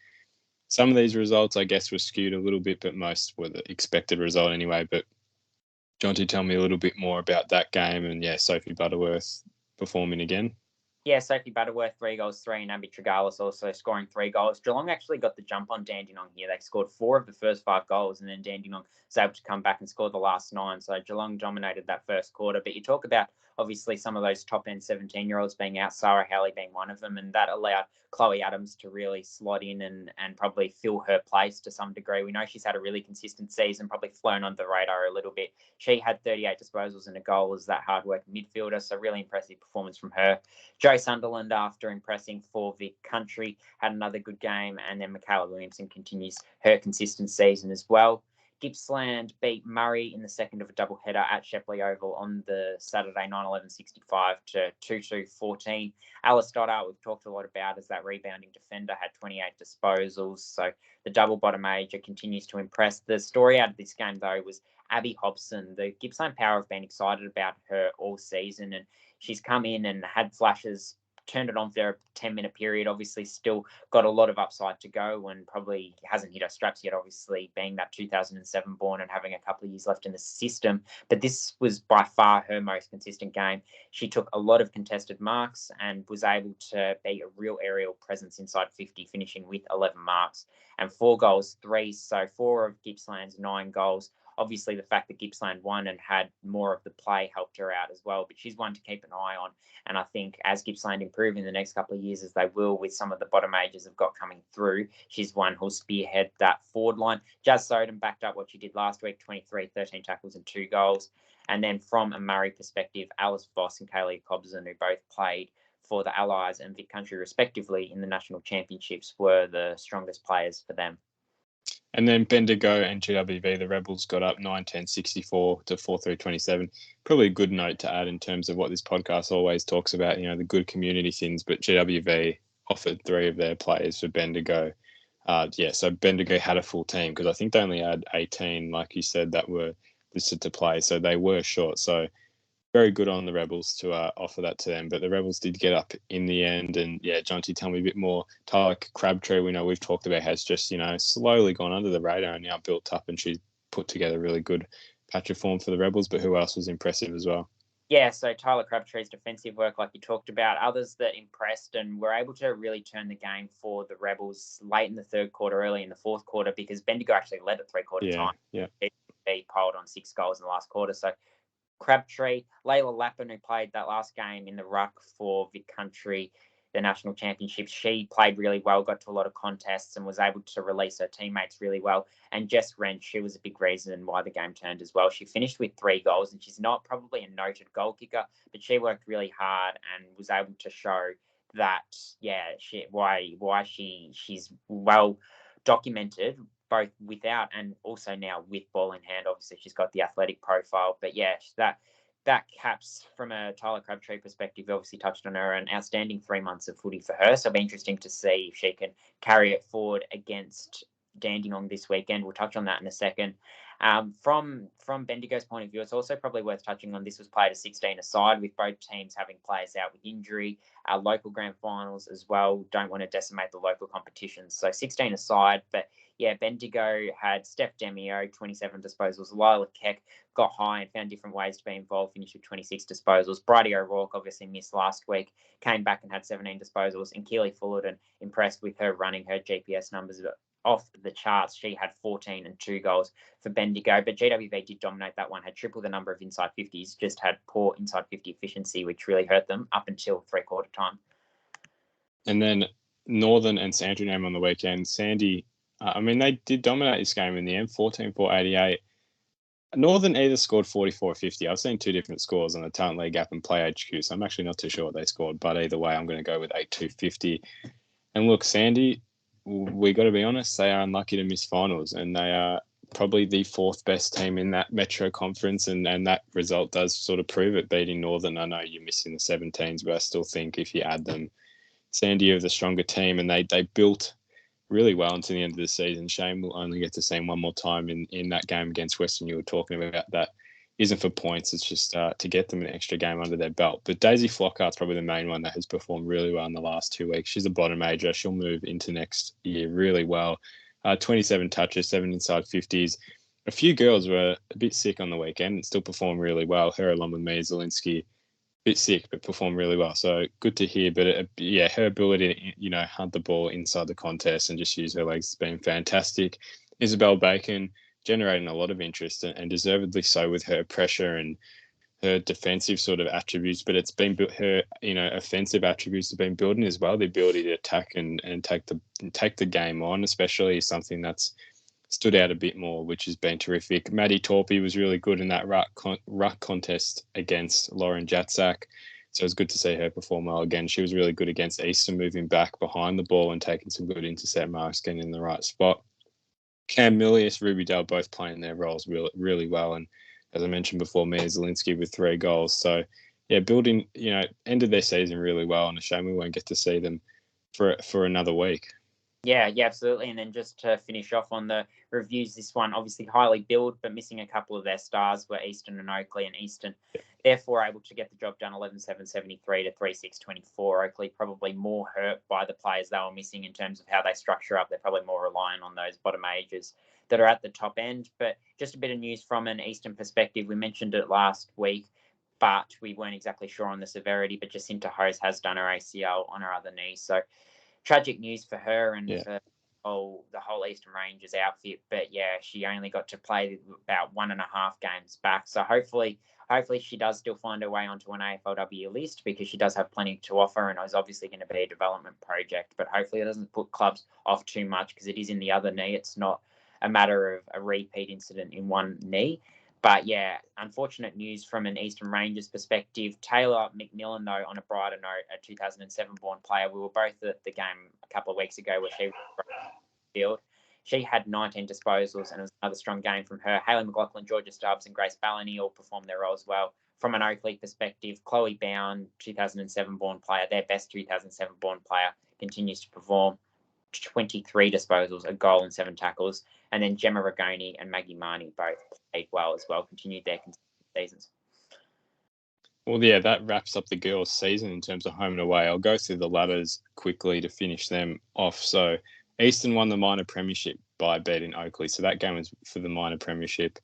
Speaker 1: some of these results, I guess, were skewed a little bit, but most were the expected result anyway. But Jonty, tell me a little bit more about that game and, Sophie Butterworth performing again.
Speaker 2: Yeah, Sophie Butterworth, 3 goals, 3, and Abby Tregalis also scoring 3 goals. Geelong actually got the jump on Dandenong here. They scored 4 of the first 5 goals, and then Dandenong was able to come back and score the last 9. So Geelong dominated that first quarter. But you talk about, obviously, some of those top-end 17-year-olds being out, Sarah Halley being one of them, and that allowed Chloe Adams to really slot in and probably fill her place to some degree. We know she's had a really consistent season, probably flown under the radar a little bit. She had 38 disposals and a goal as that hard-working midfielder, so really impressive performance from her. Joe Sunderland, after impressing for Vic Country, had another good game, and then Michaela Williamson continues her consistent season as well. Gippsland beat Murray in the second of a doubleheader at Shepley Oval on the Saturday, 9-11-65 to 2-2-14. Alice Stoddart, we've talked a lot about as that rebounding defender, had 28 disposals. So the double bottom major continues to impress. The story out of this game, though, was Abby Hobson. The Gippsland Power have been excited about her all season, and she's come in and had flashes, turned it on for a 10-minute period. Obviously still got a lot of upside to go and probably hasn't hit her straps yet, obviously being that 2007 born and having a couple of years left in the system. But this was by far her most consistent game. She took a lot of contested marks and was able to be a real aerial presence inside 50, finishing with 11 marks and 4 goals, 3. So 4 of Gippsland's 9 goals. Obviously, the fact that Gippsland won and had more of the play helped her out as well. But she's one to keep an eye on. And I think as Gippsland improve in the next couple of years, as they will with some of the bottom majors have got coming through, she's one who'll spearhead that forward line. Jazz Soden backed up what she did last week, 23, 13 tackles and 2 goals. And then from a Murray perspective, Alice Voss and Kaylee Cobson, who both played for the Allies and Vic Country respectively in the national championships were the strongest players for them.
Speaker 1: And then Bendigo and GWV, the Rebels, got up 9-10-64 to 4-3-27. Probably a good note to add in terms of what this podcast always talks about, the good community things. But GWV offered 3 of their players for Bendigo. So Bendigo had a full team because I think they only had 18, like you said, that were listed to play. So they were short. So very good on the Rebels to offer that to them. But the Rebels did get up in the end. And Jonty, tell me a bit more. Tyler Crabtree, we know we've talked about, has just, slowly gone under the radar and now built up, and she's put together a really good patch of form for the Rebels. But who else was impressive as well?
Speaker 2: Yeah, so Tyler Crabtree's defensive work, like you talked about, others that impressed and were able to really turn the game for the Rebels late in the third quarter, early in the fourth quarter, because Bendigo actually led at three-quarter time.
Speaker 1: Yeah.
Speaker 2: They piled on 6 goals in the last quarter. So Crabtree, Layla Lappin, who played that last game in the ruck for Vic Country, the national championships, she played really well, got to a lot of contests and was able to release her teammates really well. And Jess Wrench, she was a big reason why the game turned as well. She finished with 3 goals, and she's not probably a noted goal kicker, but she worked really hard and was able to show that, she's well documented, both without and also now with ball in hand. Obviously, she's got the athletic profile, but that caps, from a Tyler Crabtree perspective, obviously touched on her, an outstanding 3 months of footy for her. So it'll be interesting to see if she can carry it forward against Dandenong this weekend. We'll touch on that in a second. From Bendigo's point of view, it's also probably worth touching on, this was played a 16-a-side with both teams having players out with injury. Our local grand finals as well, don't want to decimate the local competitions. So 16-a-side, but Bendigo had Steph Demio, 27 disposals. Lila Keck got high and found different ways to be involved, finished with 26 disposals. Bridie O'Rourke obviously missed last week, came back and had 17 disposals. And Keely Fullerton, impressed with her running, her GPS numbers off the charts. She had 14 and 2 goals for Bendigo, but GWV did dominate that one, had triple the number of inside 50s, just had poor inside 50 efficiency, which really hurt them up until three-quarter time.
Speaker 1: And then Northern and Sandringham on the weekend. Sandy, they did dominate this game in the end, 14-4-88. Northern either scored 44 or 50. I've seen 2 different scores on the Talent League app and Play HQ, so I'm actually not too sure what they scored, but either way, I'm going to go with 8-2-50. And look, Sandy, we got to be honest, they are unlucky to miss finals, and they are probably the 4th best team in that Metro Conference, and that result does sort of prove it, beating Northern. I know you're missing the 17s, but I still think if you add them, Sandy are the stronger team, and they built really well until the end of the season. Shame we'll only get to see them one more time in that game against Western. You were talking about that. Isn't for points, it's just to get them an extra game under their belt. But Daisy Flockhart's probably the main one that has performed really well in the last 2 weeks. She's a bottom major. She'll move into next year really well. 27 touches, 7 inside 50s. A few girls were a bit sick on the weekend and still performed really well. Her along with Mia Zielinski, bit sick, but performed really well. So good to hear. But her ability to, hunt the ball inside the contest and just use her legs has been fantastic. Isabel Bacon generating a lot of interest and deservedly so with her pressure and her defensive sort of attributes, but it's been built, her offensive attributes have been building as well. The ability to attack and take the game on, especially, is something that's stood out a bit more, which has been terrific. Maddie Torpy was really good in that ruck contest against Lauren Jatsak. So it was good to see her perform well again. She was really good against Eastern, moving back behind the ball and taking some good intercept marks, getting in the right spot. Cam Milius, Ruby Dale both playing their roles really, really well. And as I mentioned before, Mia Zielinski with 3 goals. So, building, ended their season really well. And a shame we won't get to see them for another week.
Speaker 2: Yeah, absolutely. And then just to finish off on the reviews, this one obviously highly billed, but missing a couple of their stars were Eastern and Oakley, and Eastern therefore able to get the job done 11-7-73 to 3-6-24. Oakley probably more hurt by the players they were missing in terms of how they structure up. They're probably more reliant on those bottom ages that are at the top end. But just a bit of news from an Eastern perspective. We mentioned it last week, but we weren't exactly sure on the severity. But Jacinta Hose has done her ACL on her other knee. So tragic news for her and for the whole Eastern Rangers outfit. But she only got to play about 1.5 games back. So hopefully she does still find her way onto an AFLW list, because she does have plenty to offer, and it's obviously going to be a development project. But hopefully it doesn't put clubs off too much, because it is in the other knee. It's not a matter of a repeat incident in one knee. But yeah, unfortunate news from an Eastern Rangers perspective. Taylor McMillan, though, on a brighter note, a 2007 born player. We were both at the game a couple of weeks ago where she was on the field. She had 19 disposals, and it was another strong game from her. Hayley McLaughlin, Georgia Stubbs, and Grace Ballany all performed their roles well. From an Oakley perspective, Chloe Bound, 2007 born player, their best 2007 born player, continues to perform. 23 disposals, a goal and 7 tackles. And then Gemma Ragoni and Maggie Marnie both played well as well, continued their seasons.
Speaker 1: Well, yeah, that wraps up the girls' season in terms of home and away. I'll go through the ladders quickly to finish them off. So Eastern won the minor premiership by beating Oakley. So that game was for the minor premiership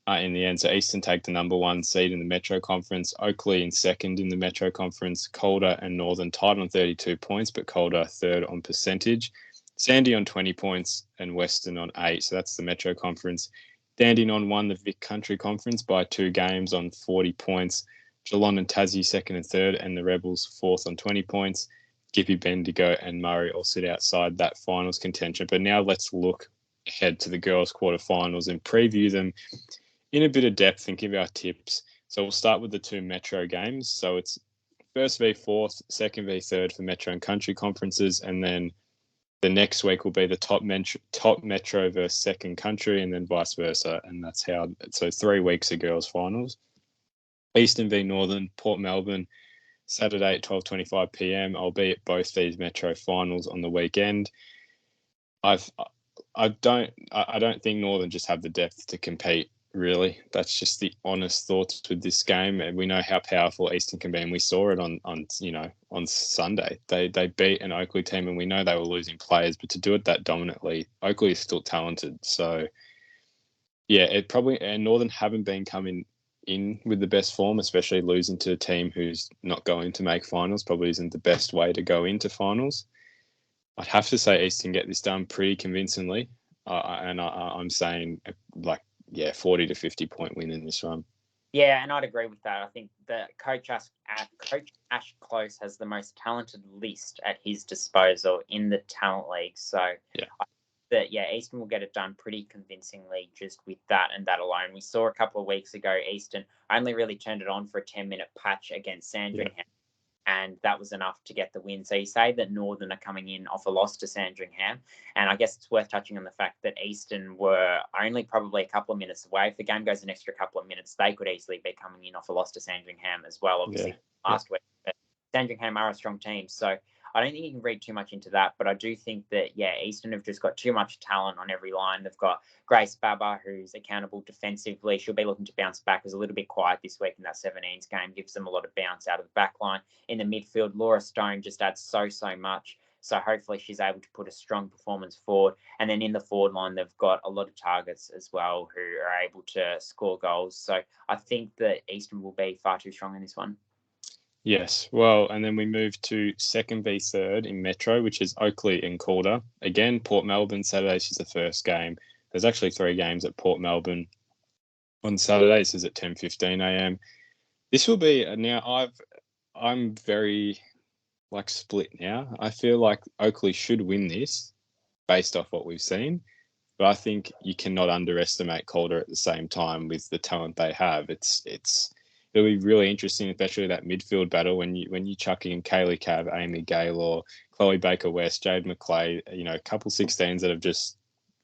Speaker 1: in the end. So Eastern take the number 1 seed in the Metro Conference. Oakley in second in the Metro Conference. Calder and Northern tied on 32 points, but Calder third on percentage. Sandy on 20 points and Western on 8. So that's the Metro Conference. Dandenong won the Vic Country Conference by 2 games on 40 points. Geelong and Tassie second and third, and the Rebels fourth on 20 points. Gippy, Bendigo and Murray all sit outside that finals contention. But now let's look ahead to the girls' quarterfinals and preview them in a bit of depth and give our tips. So we'll start with the 2 Metro games. So it's first v fourth, second v third for Metro and Country conferences, and then the next week will be the top Metro versus second Country, and then vice versa. And that's how. So 3 weeks of girls' finals. Eastern v Northern, Port Melbourne, Saturday at 12:25 p.m. I'll be at both these Metro finals on the weekend. I don't think Northern just have the depth to compete. Really, that's just the honest thoughts with this game. And we know how powerful Eastern can be, and we saw it on Sunday. They beat an Oakley team, and we know they were losing players, but to do it that dominantly, Oakley is still talented. So yeah, and Northern haven't been coming in with the best form, especially losing to a team who's not going to make finals. Probably isn't the best way to go into finals. I'd have to say Eastern get this done pretty convincingly, and I'm saying 40 to 50 point win in this one.
Speaker 2: Yeah, and I'd agree with that. I think that Coach Ash Close has the most talented list at his disposal in the talent league. So
Speaker 1: yeah.
Speaker 2: Eastern will get it done pretty convincingly just with that and that alone. We saw a couple of weeks ago, Eastern only really turned it on for a 10-minute patch against Sandringham, and that was enough to get the win. So you say that Northern are coming in off a loss to Sandringham, and I guess it's worth touching on the fact that Eastern were only probably a couple of minutes away. If the game goes an extra couple of minutes, they could easily be coming in off a loss to Sandringham as well, obviously, last week. But Sandringham are a strong team, so I don't think you can read too much into that, but I do think that, Eastern have just got too much talent on every line. They've got Grace Baba, who's accountable defensively. She'll be looking to bounce back. It was a little bit quiet this week in that 17s game, gives them a lot of bounce out of the back line. In the midfield, Laura Stone just adds so much. So hopefully she's able to put a strong performance forward. And then in the forward line, they've got a lot of targets as well who are able to score goals. So I think that Eastern will be far too strong in this one.
Speaker 1: Yes, well, and then we move to second v third in Metro, which is Oakley and Calder. Again, Port Melbourne, Saturdays is the first game. There's actually 3 games at Port Melbourne on Saturdays. Is at 10:15 a.m. This will be I'm very split now. I feel like Oakley should win this based off what we've seen, but I think you cannot underestimate Calder at the same time with the talent they have. It'll be really interesting, especially that midfield battle when you chuck in Kaylee Cav, Amy Gaylor, Chloe Baker-West, Jade McClay, a couple 16s that have just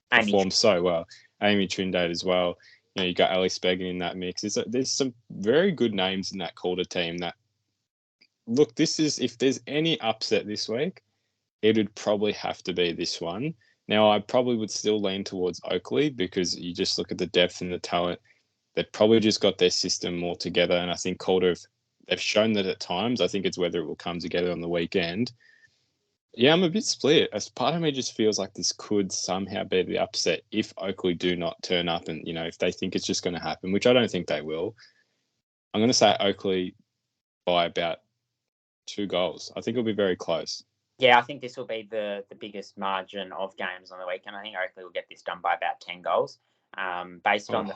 Speaker 1: performed so well. Amy Trindade as well. You got Ali Spegan in that mix. There's some very good names in that Calder team that, look, if there's any upset this week, it would probably have to be this one. Now, I probably would still lean towards Oakley because you just look at the depth and the talent. They've probably just got their system more together. And I think Calder, they've shown that at times. I think it's whether it will come together on the weekend. Yeah, I'm a bit split. As part of me just feels like this could somehow be the upset if Oakley do not turn up and, if they think it's just going to happen, which I don't think they will. I'm going to say Oakley by about 2 goals. I think it'll be very close.
Speaker 2: Yeah, I think this will be the biggest margin of games on the weekend. I think Oakley will get this done by about 10 goals based on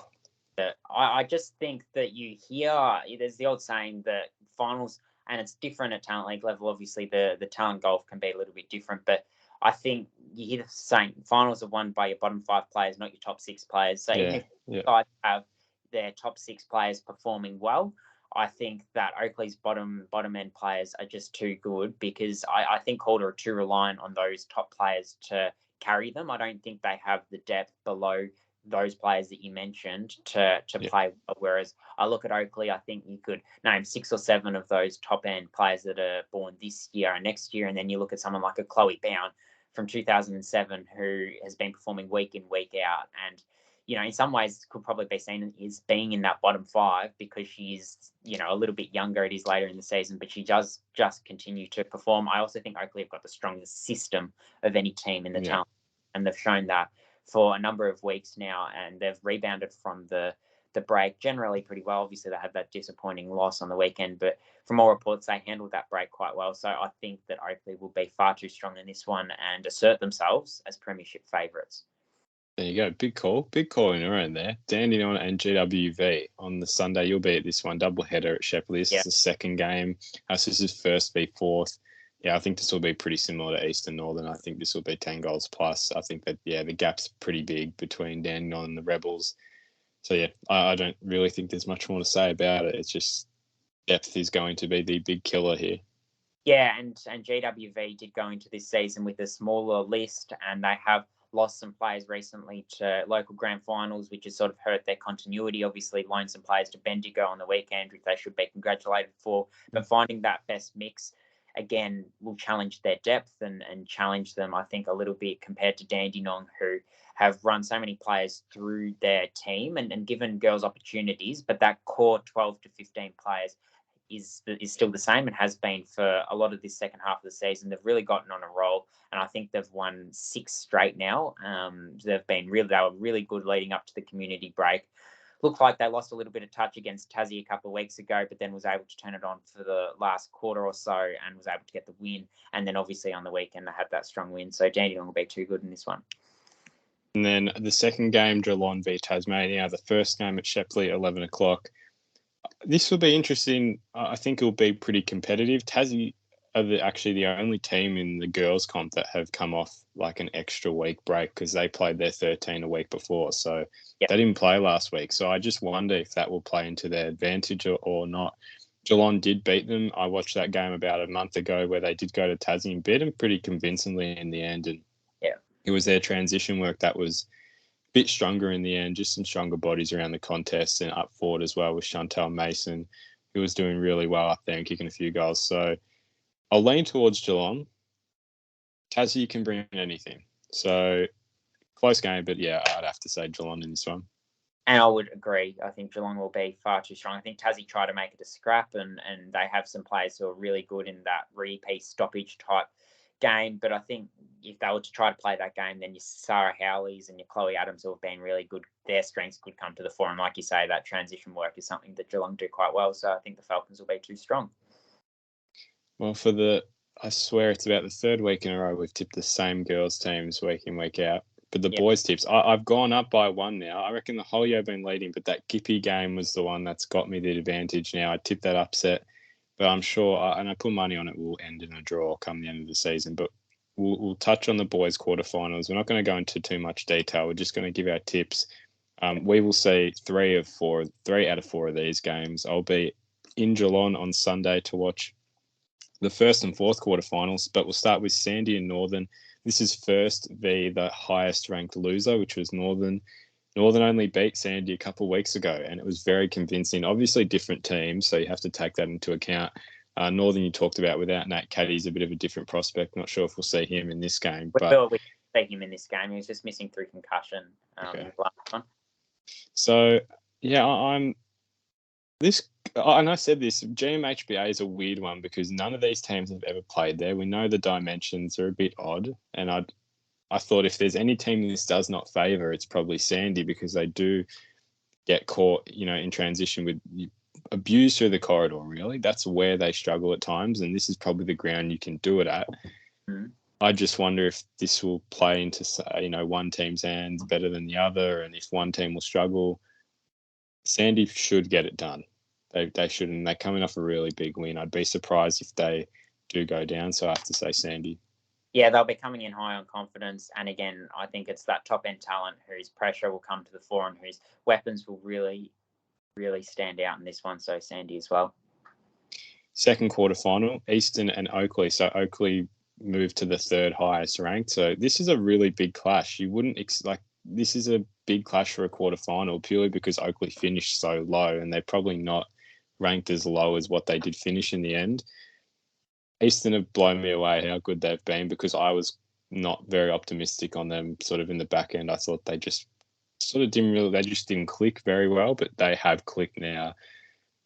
Speaker 2: I just think that you hear, there's the old saying that finals, and it's different at talent league level. Obviously, the talent golf can be a little bit different, but I think you hear the saying finals are won by your bottom 5 players, not your top 6 players. So even if you guys have their top 6 players performing well. I think that Oakley's bottom end players are just too good, because I think Calder are too reliant on those top players to carry them. I don't think they have the depth below those players that you mentioned to play. Whereas I look at Oakley, I think you could name 6 or 7 of those top end players that are born this year and next year. And then you look at someone like a Chloe Bown from 2007, who has been performing week in, week out. And, in some ways could probably be seen as being in that bottom 5, because she's, a little bit younger. It is later in the season, but she does just continue to perform. I also think Oakley have got the strongest system of any team in the talent, and they've shown that for a number of weeks now, and they've rebounded from the break generally pretty well. Obviously, they had that disappointing loss on the weekend, but from all reports, they handled that break quite well. So I think that Oakley will be far too strong in this one and assert themselves as premiership favourites.
Speaker 1: There you go. Big call in your own there. Dandenong and GWV on the Sunday. You'll be at this one, double header at Shepley. This is the second game. This is first v fourth. Yeah, I think this will be pretty similar to Eastern Northern. I think this will be 10 goals plus. I think that, the gap's pretty big between Dandenong and the Rebels. So, I don't really think there's much more to say about it. It's just depth is going to be the big killer here.
Speaker 2: Yeah, and GWV did go into this season with a smaller list, and they have lost some players recently to local grand finals, which has sort of hurt their continuity. Obviously, loaned some players to Bendigo on the weekend, which they should be congratulated for. But finding that best mix, again, will challenge their depth and challenge them, I think, a little bit compared to Dandenong, who have run so many players through their team and given girls opportunities. But that core 12 to 15 players is still the same and has been for a lot of this second half of the season. They've really gotten on a roll, and I think they've won 6 straight now. They were really good leading up to the community break. Looked like they lost a little bit of touch against Tassie a couple of weeks ago, but then was able to turn it on for the last quarter or so and was able to get the win. And then obviously on the weekend they had that strong win. So Dandenong will be too good in this one.
Speaker 1: And then the second game, Geelong v Tasmania. The first game at Shepley, 11 o'clock. This will be interesting. I think it will be pretty competitive. Tassie are actually the only team in the girls' comp that have come off like an extra week break, because they played their 13 a week before. So they didn't play last week. So I just wonder if that will play into their advantage or not. Geelong did beat them. I watched that game about a month ago where they did go to Tassie and beat them pretty convincingly in the end. And it was their transition work that was bit stronger in the end, just some stronger bodies around the contest and up forward as well with Chantal Mason, who was doing really well up there and kicking a few goals. So I'll lean towards Geelong. Tassie can bring anything. So close game, but I'd have to say Geelong in this one.
Speaker 2: And I would agree. I think Geelong will be far too strong. I think Tassie try to make it a scrap, and they have some players who are really good in that repeat stoppage type game. But I think if they were to try to play that game, then your Sarah Howleys and your Chloe Adams, who have been really good, their strengths could come to the fore. And like you say, that transition work is something that Geelong do quite well. So I think the Falcons will be too strong.
Speaker 1: Well, I swear it's about the third week in a row we've tipped the same girls' teams week in, week out. But the boys' tips, I've gone up by 1 now. I reckon the whole year I've been leading, but that Gippy game was the one that's got me the advantage now. I tipped that upset, but I'm sure, and I put money on it, will end in a draw come the end of the season. But we'll touch on the boys' quarterfinals. We're not going to go into too much detail. We're just going to give our tips. We will see 3 out of 4 of these games. I'll be in Geelong on Sunday to watch the first and fourth quarterfinals, but we'll start with Sandy and Northern. This is first v the highest ranked loser, which was Northern. Northern only beat Sandy a couple of weeks ago, and it was very convincing. Obviously, different teams, so you have to take that into account. Northern, you talked about without Nat Caddy, is a bit of a different prospect. Not sure if we'll see him in this game.
Speaker 2: We see him in this game. He was just missing through concussion in the last one.
Speaker 1: So, I'm this. And I said this, GMHBA is a weird one because none of these teams have ever played there. We know the dimensions are a bit odd, and I thought if there's any team this does not favour, it's probably Sandy, because they do get caught, in transition with abuse through the corridor, really. That's where they struggle at times, and this is probably the ground you can do it at. Mm-hmm. I just wonder if this will play into, one team's hands better than the other, and if one team will struggle. Sandy should get it done. They shouldn't. They're coming off a really big win. I'd be surprised if they do go down, so I have to say Sandy.
Speaker 2: Yeah, they'll be coming in high on confidence. And again, I think it's that top-end talent whose pressure will come to the fore and whose weapons will really really stand out in this one. So Sandy as well.
Speaker 1: Second quarter final, Eastern and Oakley. So Oakley moved to the third highest ranked. So this is a really big clash. You wouldn't this is a big clash for a quarter final purely because Oakley finished so low and they're probably not ranked as low as what they did finish in the end. Eastern have blown me away how good they've been because I was not very optimistic on them sort of in the back end. I thought they just sort of didn't click very well, but they have clicked now.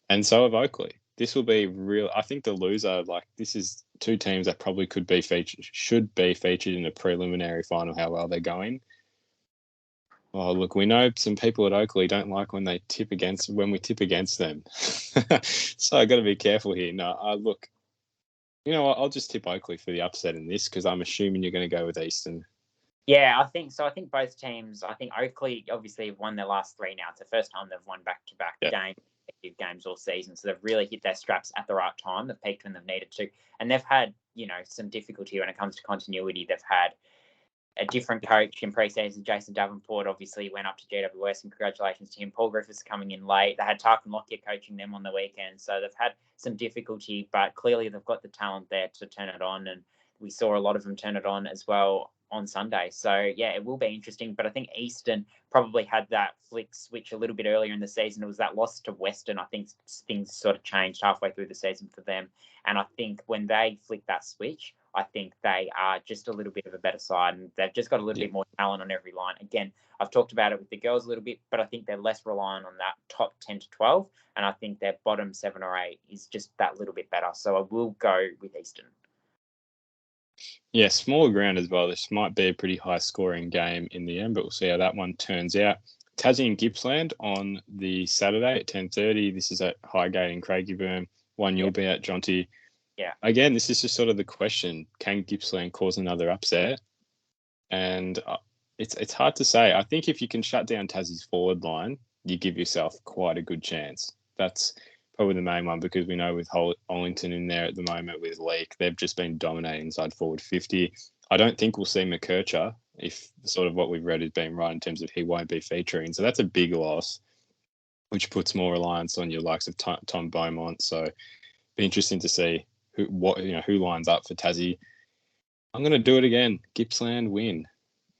Speaker 1: And so have Oakley. This will be real. I think the loser, this is two teams that probably should be featured in a preliminary final, how well they're going. Oh, look, we know some people at Oakley don't like when we tip against them. So I got to be careful here. No, look, you know what? I'll just tip Oakley for the upset in this because I'm assuming you're going to go with Eastern.
Speaker 2: Yeah, I think so. I think both teams, Oakley obviously have won their last three now. It's the first time they've won back-to-back games all season. So they've really hit their straps at the right time. They've peaked when they've needed to. And they've had, some difficulty when it comes to continuity. They've had a different coach in pre-season. Jason Davenport obviously went up to GWS, and congratulations to him. Paul Griffiths coming in late. They had Tarkin Lockyer coaching them on the weekend. So they've had some difficulty, but clearly they've got the talent there to turn it on. And we saw a lot of them turn it on as well on Sunday. So, yeah, it will be interesting. But I think Eastern probably had that flick switch a little bit earlier in the season. It was that loss to Western. I think things sort of changed halfway through the season for them. And I think when they flick that switch, I think they are just a little bit of a better side, and they've just got a little bit more talent on every line. Again, I've talked about it with the girls a little bit, but I think they're less reliant on that top 10 to 12, and I think their bottom 7 or 8 is just that little bit better. So I will go with Eastern.
Speaker 1: Yeah, smaller ground as well. This might be a pretty high-scoring game in the end, but we'll see how that one turns out. Tassie and Gippsland on the Saturday at 10:30. This is at Highgate in Craigieburn. One you'll be at, Jonty.
Speaker 2: Yeah.
Speaker 1: Again, this is just sort of the question: can Gippsland cause another upset? And it's hard to say. I think if you can shut down Tassie's forward line, you give yourself quite a good chance. That's probably the main one because we know with Ollington in there at the moment with Leake, they've just been dominating inside forward 50. I don't think we'll see McKercher if sort of what we've read is being right in terms of he won't be featuring. So that's a big loss, which puts more reliance on your likes of Tom Beaumont. So it'll be interesting to see who lines up for Tassie. I'm going to do it again. Gippsland win.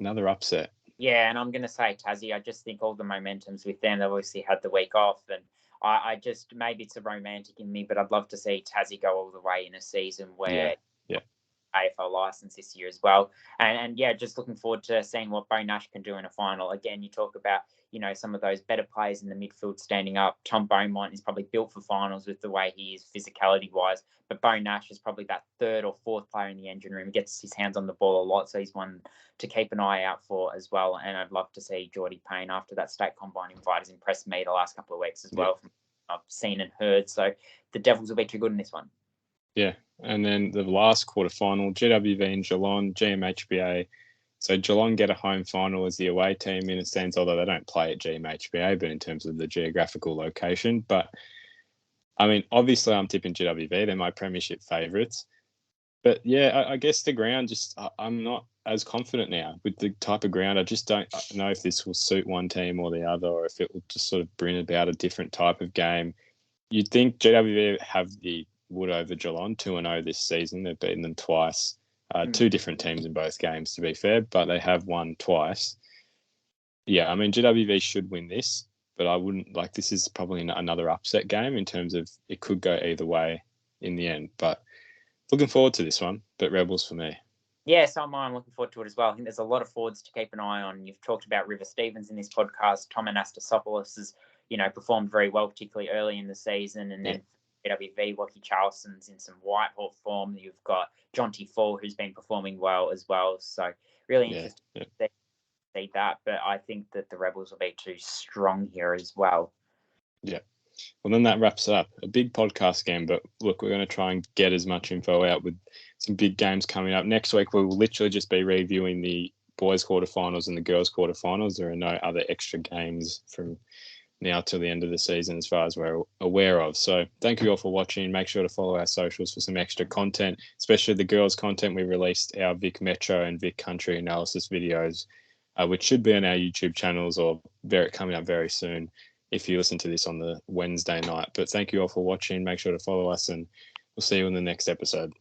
Speaker 1: Another upset.
Speaker 2: Yeah, and I'm going to say Tassie. I just think all the momentum's with them. They've obviously had the week off, and I just, maybe it's a romantic in me, but I'd love to see Tassie go all the way in a season where AFL license this year as well. And just looking forward to seeing what Bo Nash can do in a final. Again, you talk about, some of those better players in the midfield standing up. Tom Beaumont is probably built for finals with the way he is physicality-wise, but Bo Nash is probably that third or fourth player in the engine room. He gets his hands on the ball a lot, so he's one to keep an eye out for as well. And I'd love to see Geordie Payne after that state combine invite has impressed me the last couple of weeks as well. From I've seen and heard. So the Devils will be too good in this one.
Speaker 1: Yeah. And then the last quarterfinal, GWV and Geelong, GMHBA. So Geelong get a home final as the away team in a sense, although they don't play at GMHBA, but in terms of the geographical location. But, I mean, obviously I'm tipping GWV. They're my premiership favourites. But, yeah, I guess the ground I'm not as confident now with the type of ground. I just don't know if this will suit one team or the other, or if it will just sort of bring about a different type of game. You'd think GWV have the wood over Geelong, 2-0 this season. They've beaten them twice. Two different teams in both games, to be fair, but they have won twice. Yeah, I mean, GWV should win this, but I wouldn't, this is probably another upset game in terms of it could go either way in the end. But looking forward to this one, but Rebels for me.
Speaker 2: Yeah, so am I. I'm looking forward to it as well. I think there's a lot of forwards to keep an eye on. You've talked about River Stevens in this podcast. Tom Anastasopoulos has, performed very well, particularly early in the season, and then GWV, Lockie Charleston's in some white hot form. You've got Jonty Fall, who's been performing well as well. So really interesting to see that. But I think that the Rebels will be too strong here as well.
Speaker 1: Yeah. Well, then that wraps up a big podcast game. But look, we're going to try and get as much info out with some big games coming up. Next week, we will literally just be reviewing the boys' quarterfinals and the girls' quarterfinals. There are no other extra games from now till the end of the season as far as we're aware of. So thank you all for watching. Make sure to follow our socials for some extra content, especially the girls' content. We released our Vic Metro and Vic Country analysis videos, which should be on our YouTube channels or coming up very soon. if you listen to this on the Wednesday night. But thank you all for watching. Make sure to follow us, and we'll see you in the next episode.